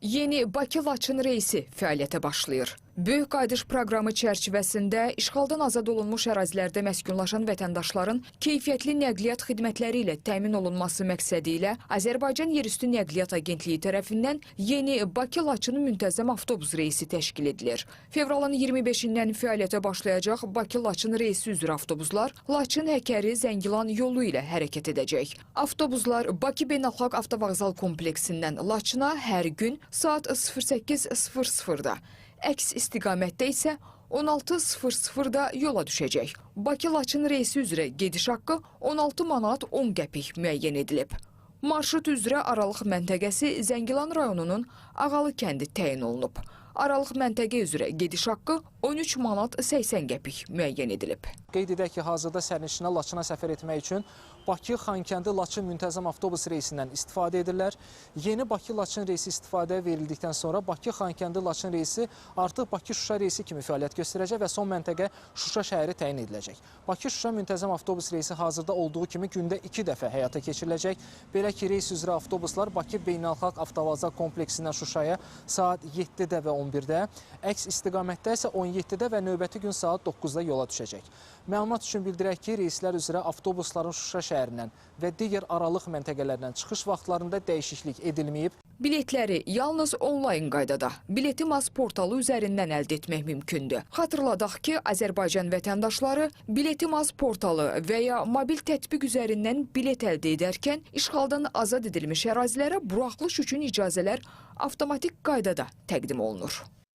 Yeni Bakı-Laçın reysi fəaliyyətə başlayır. Böyük qayıdış proqramı çərçivəsində işğaldan azad olunmuş ərazilərdə məskunlaşan vətəndaşların keyfiyyətli nəqliyyat xidmətləri ilə təmin olunması məqsədi ilə Azərbaycan Yerüstü Nəqliyyat Agentliyi tərəfindən yeni Bakı-Laçın müntəzəm avtobus reysi təşkil edilir. Fevralın 25-dən fəaliyyətə başlayacaq Bakı-Laçın reysi üzrə avtobuslar Laçın-Həkəri-Zəngilan yolu ilə hərəkət edəcək. Avtobuslar Bakı Beynəlxalq Avtovağzal kompleksindən Laçına hər gün saat 08:00-da, əks istiqamətdə isə 16:00-da yola düşəcək. Bakı-Laçın reysi üzrə gediş haqqı 16 manat 10 qəpik müəyyən edilib. Marşrut üzrə Aralıq məntəqəsi Zəngilan rayonunun Ağalı kəndi təyin olunub. Aralıq məntəqə üzrə gediş haqqı 13 manat 80 qəpik müəyyən edilib. Qeyd edək ki, hazırda sərnişinlər Laçına səfər etmək üçün Bakı-Xankəndi-Laçın müntəzəm avtobus reysindən istifadə edirlər. Yeni Bakı-Laçın reysi istifadəyə verildikdən sonra Bakı-Xankəndi-Laçın reysi artıq Bakı-Şuşa reysi kimi fəaliyyət göstərəcək və son məntəqə Şuşa şəhəri təyin ediləcək. Bakı-Şuşa müntəzəm avtobus reysi hazırda olduğu kimi gündə 2 dəfə həyata keçiriləcək. Belə ki, reys üzrə avtobuslar Bakı Beynəlxalq Avtovağzal kompleksindən Şuşaya saat 7-də və 11-də, əks istiqamətdə isə 17-də və növbəti gün saat 9-da yola düşəcək. Məlumat üçün bildirək ki, reyslər üzrə avtobusların Şuşa şəhərindən və digər aralıq məntəqələrdən çıxış vaxtlarında dəyişiklik edilməyib. Biletləri yalnız onlayn qaydada Biletim.az portalı üzərindən əldə etmək mümkündür. Xatırladaq ki, Azərbaycan vətəndaşları Biletim.az portalı və ya mobil tətbiq üzərindən bilet əldə edərkən işğaldan azad edilmiş ərazilərə buraxılış üçün icazələr avtomatik qaydada təqdim olunur.